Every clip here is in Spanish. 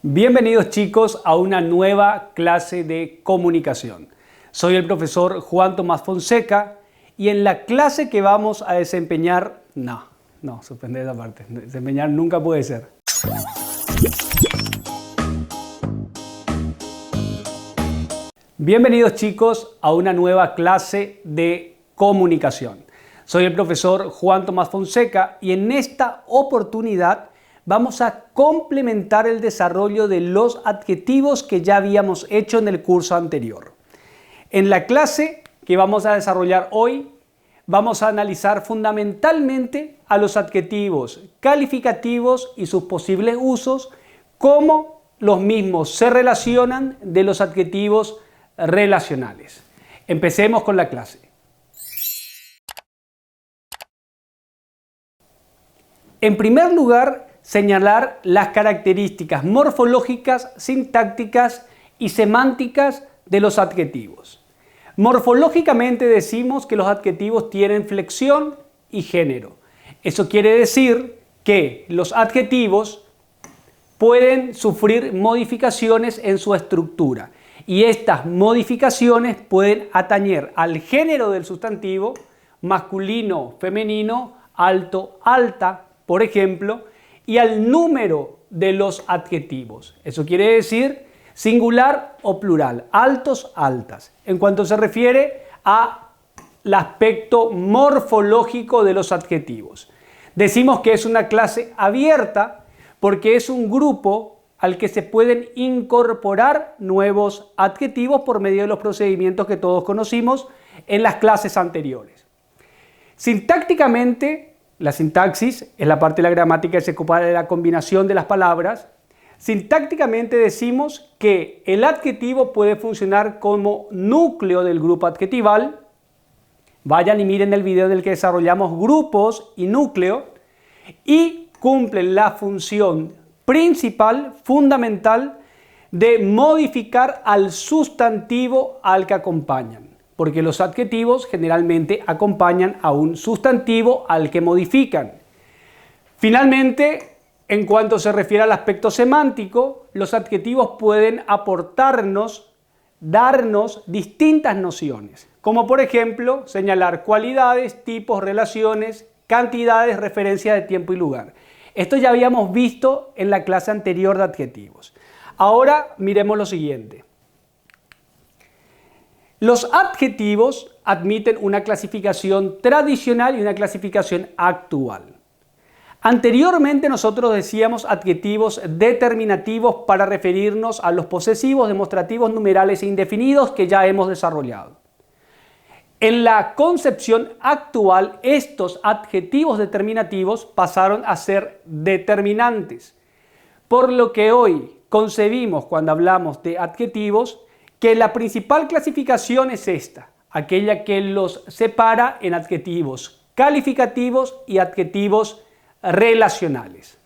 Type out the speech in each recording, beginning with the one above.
Bienvenidos chicos a una nueva clase de comunicación. Soy el profesor Juan Tomás Fonseca y en la clase que vamos a desempeñar, suspender esa parte, desempeñar nunca puede ser. Bienvenidos chicos a una nueva clase de comunicación. Soy el profesor Juan Tomás Fonseca y en esta oportunidad vamos a complementar el desarrollo de los adjetivos que ya habíamos hecho en el curso anterior. En la clase que vamos a desarrollar hoy, vamos a analizar fundamentalmente a los adjetivos calificativos y sus posibles usos, cómo los mismos se relacionan de los adjetivos relacionales. Empecemos con la clase. En primer lugar, señalar las características morfológicas, sintácticas y semánticas de los adjetivos. Morfológicamente decimos que los adjetivos tienen flexión y género. Eso quiere decir que los adjetivos pueden sufrir modificaciones en su estructura y estas modificaciones pueden atañer al género del sustantivo, masculino, femenino, alto, alta, por ejemplo, y al número de los adjetivos. Eso quiere decir singular o plural, altos, altas. En cuanto se refiere al aspecto morfológico de los adjetivos. Decimos que es una clase abierta porque es un grupo al que se pueden incorporar nuevos adjetivos por medio de los procedimientos que todos conocimos en las clases anteriores. Sintácticamente, la sintaxis es la parte de la gramática que se ocupa de la combinación de las palabras. Sintácticamente decimos que el adjetivo puede funcionar como núcleo del grupo adjetival. Vayan y miren el video en el que desarrollamos grupos y núcleo y cumplen la función principal, fundamental, de modificar al sustantivo al que acompañan. Porque los adjetivos generalmente acompañan a un sustantivo al que modifican. Finalmente, en cuanto se refiere al aspecto semántico, los adjetivos pueden aportarnos, darnos distintas nociones, como por ejemplo señalar cualidades, tipos, relaciones, cantidades, referencias de tiempo y lugar. Esto ya habíamos visto en la clase anterior de adjetivos. Ahora miremos lo siguiente. Los adjetivos admiten una clasificación tradicional y una clasificación actual. Anteriormente nosotros decíamos adjetivos determinativos para referirnos a los posesivos, demostrativos, numerales e indefinidos que ya hemos desarrollado. En la concepción actual, estos adjetivos determinativos pasaron a ser determinantes, por lo que hoy concebimos cuando hablamos de adjetivos que la principal clasificación es esta, aquella que los separa en adjetivos calificativos y adjetivos relacionales.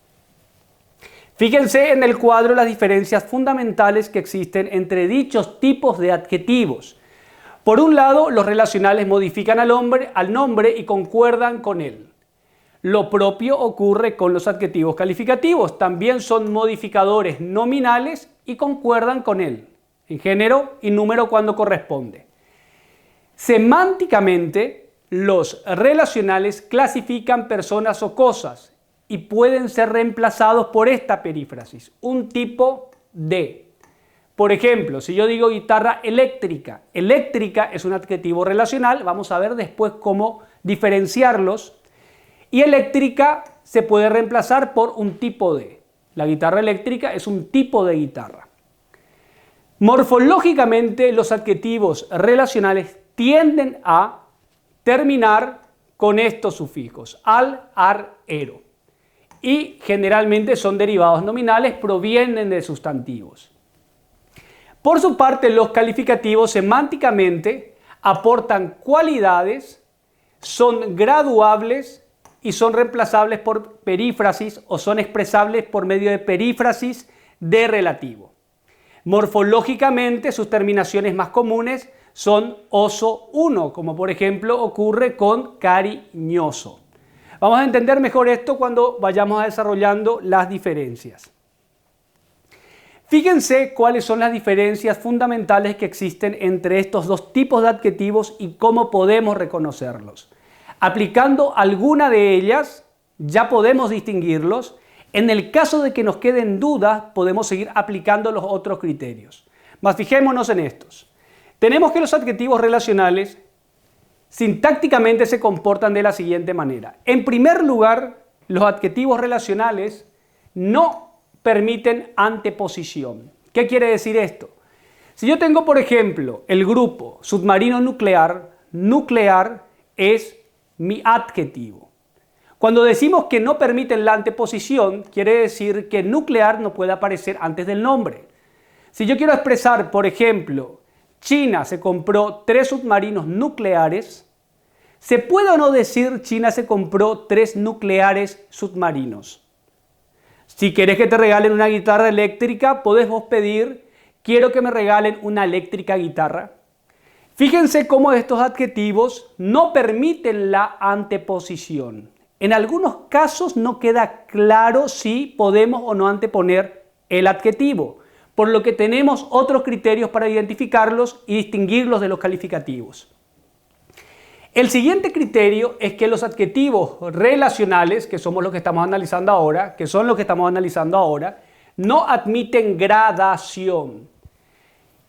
Fíjense en el cuadro las diferencias fundamentales que existen entre dichos tipos de adjetivos. Por un lado, los relacionales modifican al nombre y concuerdan con él. Lo propio ocurre con los adjetivos calificativos, también son modificadores nominales y concuerdan con él, en género y número cuando corresponde. Semánticamente, los relacionales clasifican personas o cosas y pueden ser reemplazados por esta perífrasis, un tipo de. Por ejemplo, si yo digo guitarra eléctrica, eléctrica es un adjetivo relacional, vamos a ver después cómo diferenciarlos, y eléctrica se puede reemplazar por un tipo de. La guitarra eléctrica es un tipo de guitarra. Morfológicamente, los adjetivos relacionales tienden a terminar con estos sufijos, al, ar, ero. Y generalmente son derivados nominales, provienen de sustantivos. Por su parte, los calificativos semánticamente aportan cualidades, son graduables y son reemplazables por perífrasis o son expresables por medio de perífrasis de relativo. Morfológicamente, sus terminaciones más comunes son oso 1, como por ejemplo ocurre con cariñoso. Vamos a entender mejor esto cuando vayamos desarrollando las diferencias. Fíjense cuáles son las diferencias fundamentales que existen entre estos dos tipos de adjetivos y cómo podemos reconocerlos. Aplicando alguna de ellas, ya podemos distinguirlos. En el caso de que nos queden dudas, podemos seguir aplicando los otros criterios. Mas fijémonos en estos. Tenemos que los adjetivos relacionales sintácticamente se comportan de la siguiente manera. En primer lugar, los adjetivos relacionales no permiten anteposición. ¿Qué quiere decir esto? Si yo tengo, por ejemplo, el grupo submarino nuclear, nuclear es mi adjetivo. Cuando decimos que no permiten la anteposición, quiere decir que nuclear no puede aparecer antes del nombre. Si yo quiero expresar, por ejemplo, China se compró 3 submarinos nucleares, ¿se puede o no decir China se compró 3 nucleares submarinos? Si quieres que te regalen una guitarra eléctrica, podés vos pedir, quiero que me regalen una eléctrica guitarra. Fíjense cómo estos adjetivos no permiten la anteposición. En algunos casos no queda claro si podemos o no anteponer el adjetivo, por lo que tenemos otros criterios para identificarlos y distinguirlos de los calificativos. El siguiente criterio es que los adjetivos relacionales, que somos los que estamos analizando ahora, no admiten gradación.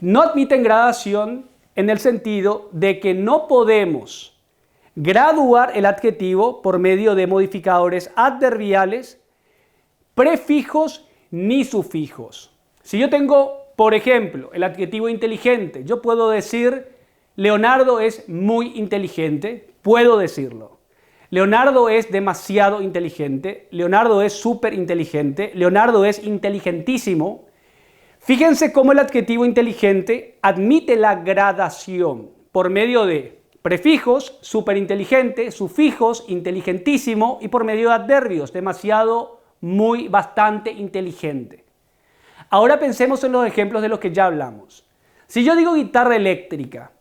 No admiten gradación en el sentido de que no podemos graduar el adjetivo por medio de modificadores adverbiales, prefijos ni sufijos. Si yo tengo, por ejemplo, el adjetivo inteligente, yo puedo decir Leonardo es muy inteligente, puedo decirlo. Leonardo es demasiado inteligente, Leonardo es súper inteligente, Leonardo es inteligentísimo. Fíjense cómo el adjetivo inteligente admite la gradación por medio de prefijos, súper inteligente, sufijos, inteligentísimo y por medio de adverbios, demasiado, muy, bastante inteligente. Ahora pensemos en los ejemplos de los que ya hablamos. Si yo digo guitarra eléctrica,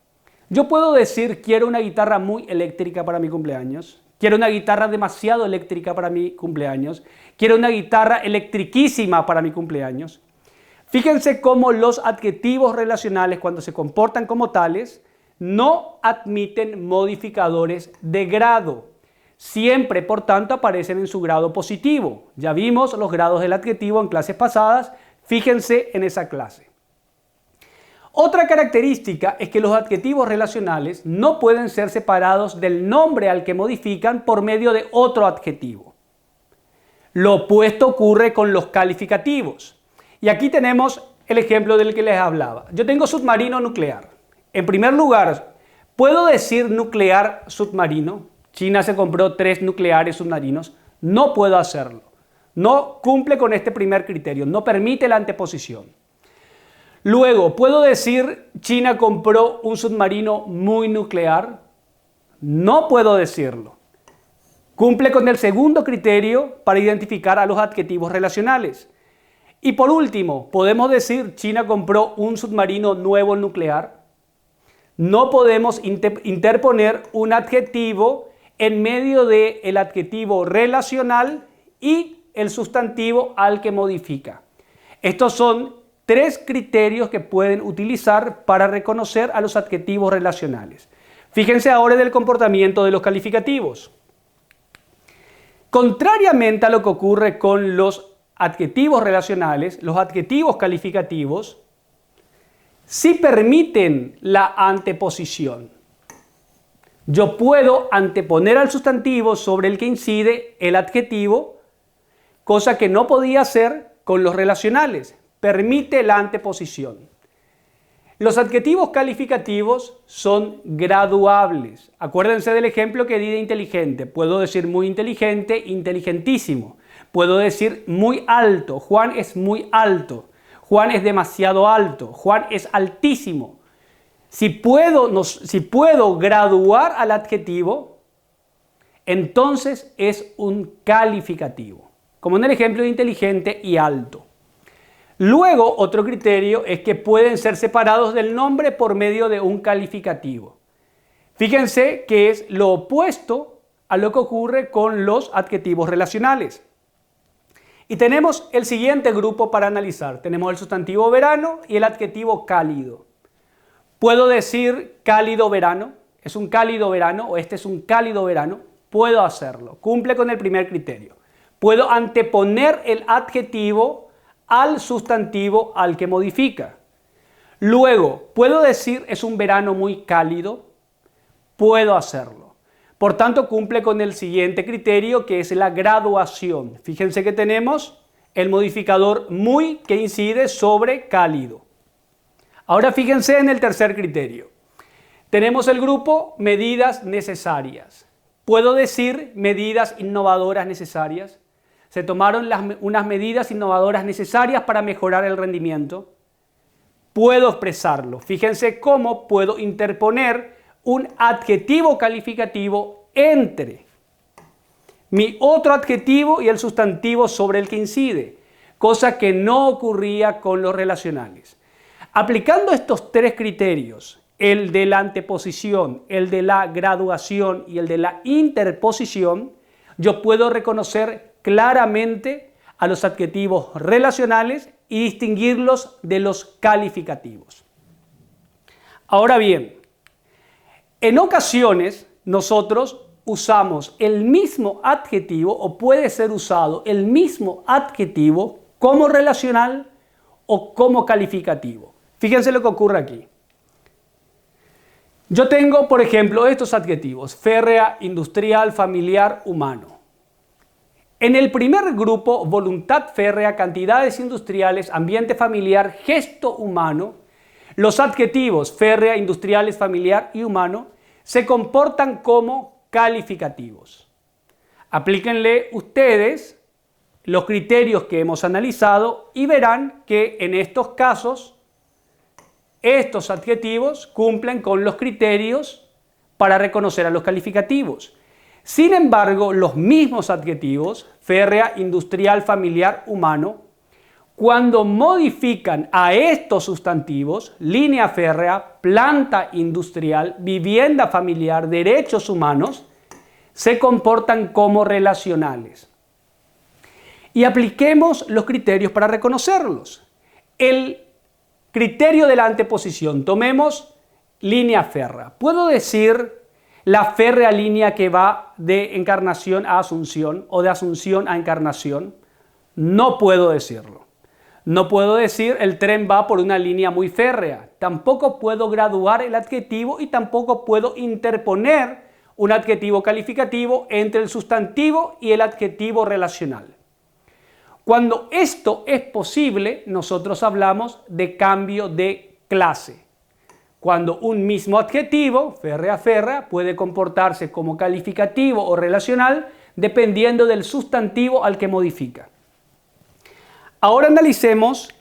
yo puedo decir quiero una guitarra muy eléctrica para mi cumpleaños, quiero una guitarra demasiado eléctrica para mi cumpleaños, quiero una guitarra electriquísima para mi cumpleaños. Fíjense cómo los adjetivos relacionales, cuando se comportan como tales, no admiten modificadores de grado. Siempre, por tanto, aparecen en su grado positivo. Ya vimos los grados del adjetivo en clases pasadas, fíjense en esa clase. Otra característica es que los adjetivos relacionales no pueden ser separados del nombre al que modifican por medio de otro adjetivo. Lo opuesto ocurre con los calificativos. Y aquí tenemos el ejemplo del que les hablaba. Yo tengo submarino nuclear. En primer lugar, ¿puedo decir nuclear submarino? China se compró 3 nucleares submarinos. No puedo hacerlo. No cumple con este primer criterio. No permite la anteposición. Luego, ¿puedo decir China compró un submarino muy nuclear? No puedo decirlo. Cumple con el segundo criterio para identificar a los adjetivos relacionales. Y por último, ¿podemos decir China compró un submarino nuevo nuclear? No podemos interponer un adjetivo en medio del adjetivo relacional y el sustantivo al que modifica. Estos son 3 criterios que pueden utilizar para reconocer a los adjetivos relacionales. Fíjense ahora en el comportamiento de los calificativos. Contrariamente a lo que ocurre con los adjetivos relacionales, los adjetivos calificativos sí permiten la anteposición. Yo puedo anteponer al sustantivo sobre el que incide el adjetivo, cosa que no podía hacer con los relacionales. Permite la anteposición. Los adjetivos calificativos son graduables. Acuérdense del ejemplo que di de inteligente. Puedo decir muy inteligente, inteligentísimo. Puedo decir muy alto. Juan es muy alto. Juan es demasiado alto. Juan es altísimo. Si puedo graduar al adjetivo, entonces es un calificativo. Como en el ejemplo de inteligente y alto. Luego, otro criterio es que pueden ser separados del nombre por medio de un calificativo. Fíjense que es lo opuesto a lo que ocurre con los adjetivos relacionales. Y tenemos el siguiente grupo para analizar. Tenemos el sustantivo verano y el adjetivo cálido. ¿Puedo decir cálido verano? ¿Es un cálido verano o este es un cálido verano? Puedo hacerlo. Cumple con el primer criterio. Puedo anteponer el adjetivo al sustantivo al que modifica. Luego, ¿puedo decir es un verano muy cálido? Puedo hacerlo. Por tanto, cumple con el siguiente criterio, que es la graduación. Fíjense que tenemos el modificador muy que incide sobre cálido. Ahora fíjense en el tercer criterio. Tenemos el grupo medidas necesarias. ¿Puedo decir medidas innovadoras necesarias? Se tomaron unas medidas innovadoras necesarias para mejorar el rendimiento. Puedo expresarlo. Fíjense cómo puedo interponer un adjetivo calificativo entre mi otro adjetivo y el sustantivo sobre el que incide, cosa que no ocurría con los relacionales. Aplicando estos tres criterios, el de la anteposición, el de la graduación y el de la interposición, yo puedo reconocer claramente a los adjetivos relacionales y distinguirlos de los calificativos. Ahora bien, en ocasiones nosotros usamos el mismo adjetivo o puede ser usado el mismo adjetivo como relacional o como calificativo. Fíjense lo que ocurre aquí. Yo tengo, por ejemplo, estos adjetivos: férrea, industrial, familiar, humano. En el primer grupo, voluntad férrea, cantidades industriales, ambiente familiar, gesto humano, los adjetivos férrea, industriales, familiar y humano se comportan como calificativos. Aplíquenle ustedes los criterios que hemos analizado y verán que en estos casos estos adjetivos cumplen con los criterios para reconocer a los calificativos. Sin embargo, los mismos adjetivos, férrea, industrial, familiar, humano, cuando modifican a estos sustantivos, línea férrea, planta industrial, vivienda familiar, derechos humanos, se comportan como relacionales. Y apliquemos los criterios para reconocerlos. El criterio de la anteposición, tomemos línea férrea. ¿Puedo decir la férrea línea que va de encarnación a asunción o de asunción a encarnación? No puedo decirlo. No puedo decir el tren va por una línea muy férrea. Tampoco puedo graduar el adjetivo y tampoco puedo interponer un adjetivo calificativo entre el sustantivo y el adjetivo relacional. Cuando esto es posible, nosotros hablamos de cambio de clase. Cuando un mismo adjetivo, férrea, férrea, puede comportarse como calificativo o relacional dependiendo del sustantivo al que modifica. Ahora analicemos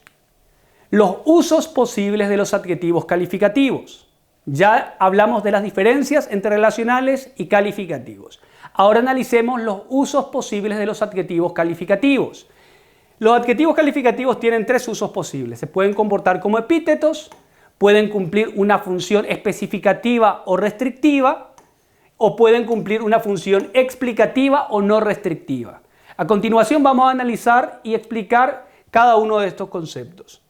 los usos posibles de los adjetivos calificativos. Ya hablamos de las diferencias entre relacionales y calificativos. Ahora analicemos los usos posibles de los adjetivos calificativos. Los adjetivos calificativos tienen tres usos posibles. Se pueden comportar como epítetos, pueden cumplir una función especificativa o restrictiva, o pueden cumplir una función explicativa o no restrictiva. A continuación vamos a analizar y explicar cada uno de estos conceptos.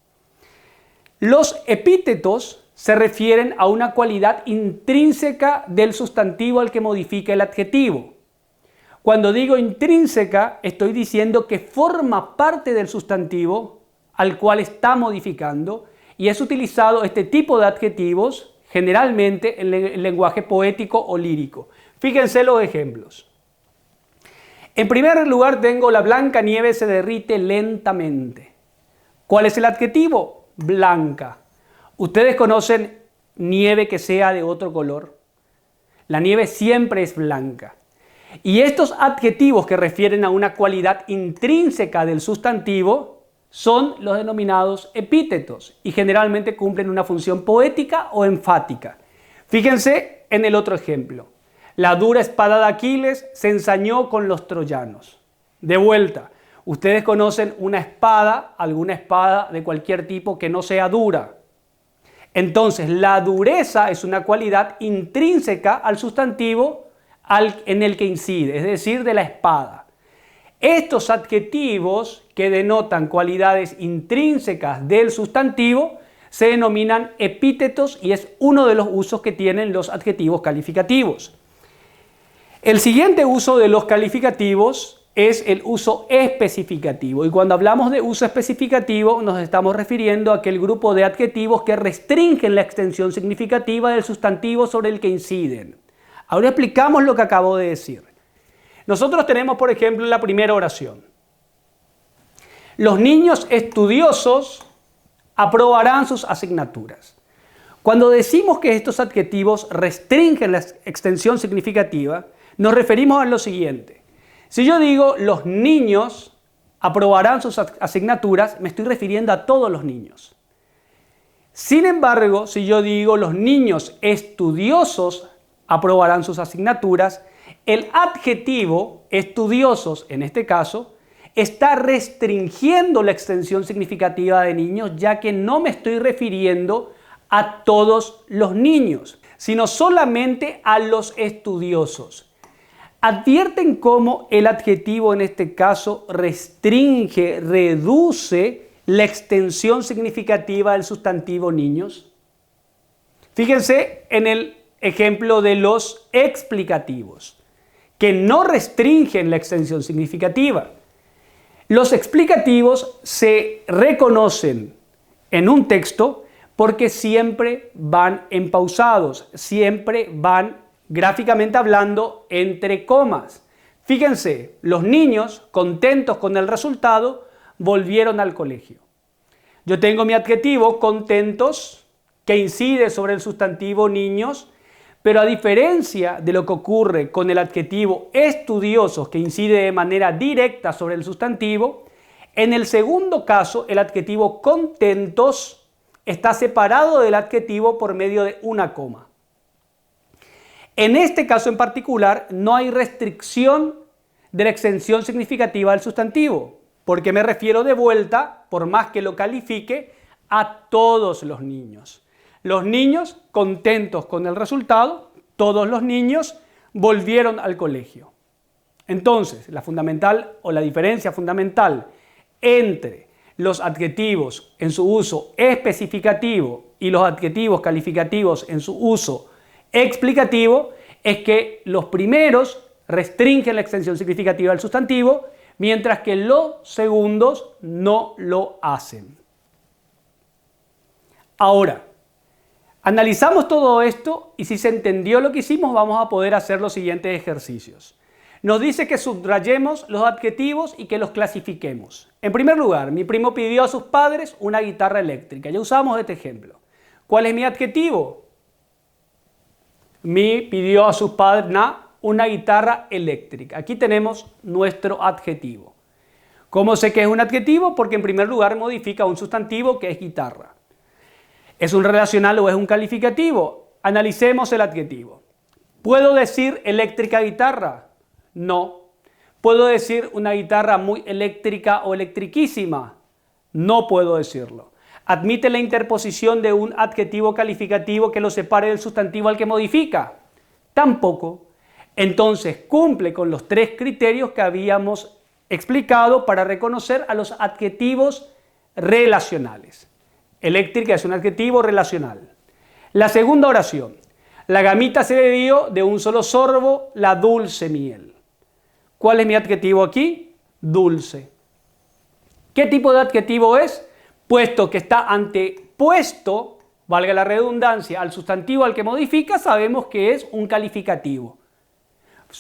Los epítetos se refieren a una cualidad intrínseca del sustantivo al que modifica el adjetivo. Cuando digo intrínseca, estoy diciendo que forma parte del sustantivo al cual está modificando y es utilizado este tipo de adjetivos generalmente en el lenguaje poético o lírico. Fíjense los ejemplos. En primer lugar tengo la blanca nieve se derrite lentamente. ¿Cuál es el adjetivo? Blanca. ¿Ustedes conocen nieve que sea de otro color? La nieve siempre es blanca. Y estos adjetivos que refieren a una cualidad intrínseca del sustantivo son los denominados epítetos y generalmente cumplen una función poética o enfática. Fíjense en el otro ejemplo. La dura espada de Aquiles se ensañó con los troyanos. De vuelta, ustedes conocen una espada, alguna espada de cualquier tipo que no sea dura. Entonces, la dureza es una cualidad intrínseca al sustantivo en el que incide, es decir, de la espada. Estos adjetivos que denotan cualidades intrínsecas del sustantivo se denominan epítetos y es uno de los usos que tienen los adjetivos calificativos. El siguiente uso de los calificativos es el uso especificativo. Y cuando hablamos de uso especificativo nos estamos refiriendo a aquel grupo de adjetivos que restringen la extensión significativa del sustantivo sobre el que inciden. Ahora explicamos lo que acabo de decir. Nosotros tenemos, por ejemplo, la primera oración. Los niños estudiosos aprobarán sus asignaturas. Cuando decimos que estos adjetivos restringen la extensión significativa, nos referimos a lo siguiente. Si yo digo los niños aprobarán sus asignaturas, me estoy refiriendo a todos los niños. Sin embargo, si yo digo los niños estudiosos aprobarán sus asignaturas, el adjetivo estudiosos, en este caso, está restringiendo la extensión significativa de niños, ya que no me estoy refiriendo a todos los niños, sino solamente a los estudiosos. Advierten cómo el adjetivo en este caso restringe, reduce la extensión significativa del sustantivo niños. Fíjense en el ejemplo de los explicativos, que no restringen la extensión significativa. Los explicativos se reconocen en un texto porque siempre van empausados, siempre van gráficamente hablando entre comas. Fíjense, los niños, contentos con el resultado, volvieron al colegio. Yo tengo mi adjetivo contentos que incide sobre el sustantivo niños, pero a diferencia de lo que ocurre con el adjetivo estudiosos que incide de manera directa sobre el sustantivo, en el segundo caso el adjetivo contentos está separado del adjetivo por medio de una coma. En este caso en particular no hay restricción de la extensión significativa del sustantivo, porque me refiero de vuelta, por más que lo califique, a todos los niños. Los niños contentos con el resultado, todos los niños volvieron al colegio. Entonces, la fundamental o la diferencia fundamental entre los adjetivos en su uso especificativo y los adjetivos calificativos en su uso explicativo es que los primeros restringen la extensión significativa del sustantivo, mientras que los segundos no lo hacen. Ahora, analizamos todo esto y si se entendió lo que hicimos, vamos a poder hacer los siguientes ejercicios. Nos dice que subrayemos los adjetivos y que los clasifiquemos. En primer lugar, mi primo pidió a sus padres una guitarra eléctrica. Ya usamos este ejemplo. ¿Cuál es mi adjetivo? Mi pidió a sus padres una guitarra eléctrica. Aquí tenemos nuestro adjetivo. ¿Cómo sé que es un adjetivo? Porque en primer lugar modifica un sustantivo que es guitarra. ¿Es un relacional o es un calificativo? Analicemos el adjetivo. ¿Puedo decir eléctrica guitarra? No. ¿Puedo decir una guitarra muy eléctrica o electriquísima? No puedo decirlo. ¿Admite la interposición de un adjetivo calificativo que lo separe del sustantivo al que modifica? Tampoco. Entonces cumple con los tres criterios que habíamos explicado para reconocer a los adjetivos relacionales. Eléctrica es un adjetivo relacional. La segunda oración. La gamita se bebió de un solo sorbo la dulce miel. ¿Cuál es mi adjetivo aquí? Dulce. ¿Qué tipo de adjetivo es? Puesto que está antepuesto, valga la redundancia, al sustantivo al que modifica, sabemos que es un calificativo.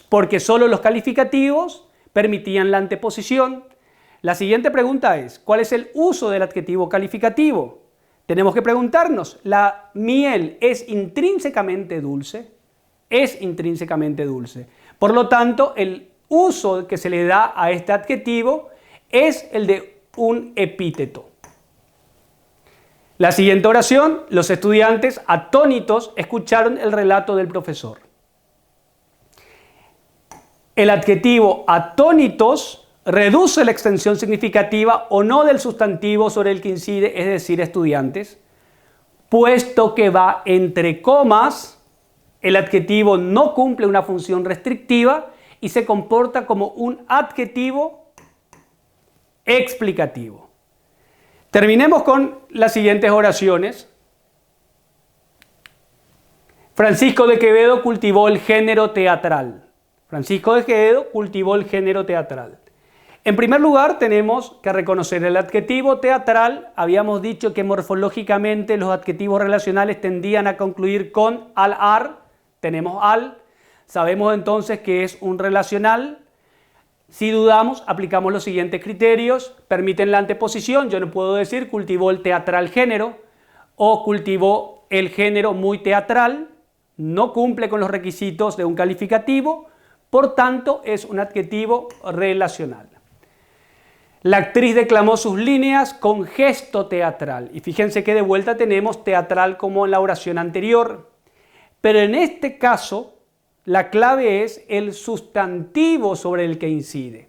Porque solo los calificativos permitían la anteposición. La siguiente pregunta es, ¿cuál es el uso del adjetivo calificativo? Tenemos que preguntarnos, ¿la miel es intrínsecamente dulce? Es intrínsecamente dulce. Por lo tanto, el uso que se le da a este adjetivo es el de un epíteto. La siguiente oración, los estudiantes atónitos escucharon el relato del profesor. El adjetivo atónitos reduce la extensión significativa o no del sustantivo sobre el que incide, es decir, estudiantes. Puesto que va entre comas, el adjetivo no cumple una función restrictiva y se comporta como un adjetivo explicativo. Terminemos con las siguientes oraciones. Francisco de Quevedo cultivó el género teatral. Francisco de Quevedo cultivó el género teatral. En primer lugar, tenemos que reconocer el adjetivo teatral. Habíamos dicho que morfológicamente los adjetivos relacionales tendían a concluir con al-ar. Tenemos al. Sabemos entonces que es un relacional. Si dudamos, aplicamos los siguientes criterios. Permiten la anteposición. Yo no puedo decir cultivó el teatral género o cultivó el género muy teatral. No cumple con los requisitos de un calificativo. Por tanto, es un adjetivo relacional. La actriz declamó sus líneas con gesto teatral. Y fíjense que de vuelta tenemos teatral como en la oración anterior. Pero en este caso, la clave es el sustantivo sobre el que incide.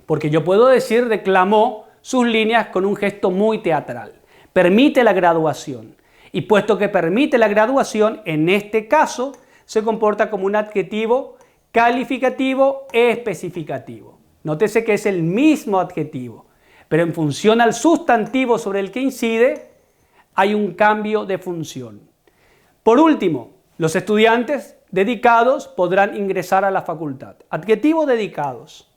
Porque yo puedo decir declamó sus líneas con un gesto muy teatral. Permite la graduación. Y puesto que permite la graduación, en este caso se comporta como un adjetivo calificativo e especificativo. Nótese que es el mismo adjetivo, pero en función al sustantivo sobre el que incide, hay un cambio de función. Por último, los estudiantes dedicados podrán ingresar a la facultad. Adjetivo dedicados.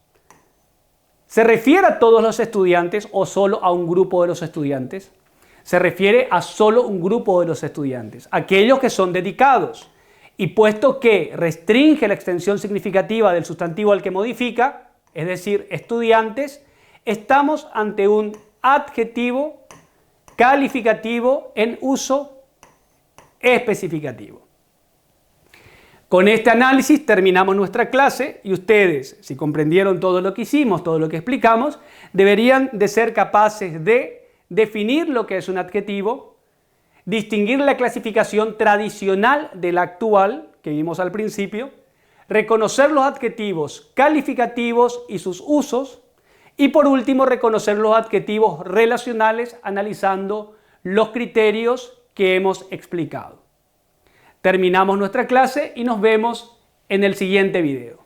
¿Se refiere a todos los estudiantes o solo a un grupo de los estudiantes? Se refiere a solo un grupo de los estudiantes, aquellos que son dedicados. Y puesto que restringe la extensión significativa del sustantivo al que modifica, es decir, estudiantes, estamos ante un adjetivo calificativo en uso especificativo. Con este análisis terminamos nuestra clase y ustedes, si comprendieron todo lo que hicimos, todo lo que explicamos, deberían de ser capaces de definir lo que es un adjetivo, distinguir la clasificación tradicional de la actual, que vimos al principio, reconocer los adjetivos calificativos y sus usos, y por último reconocer los adjetivos relacionales analizando los criterios que hemos explicado. Terminamos nuestra clase y nos vemos en el siguiente video.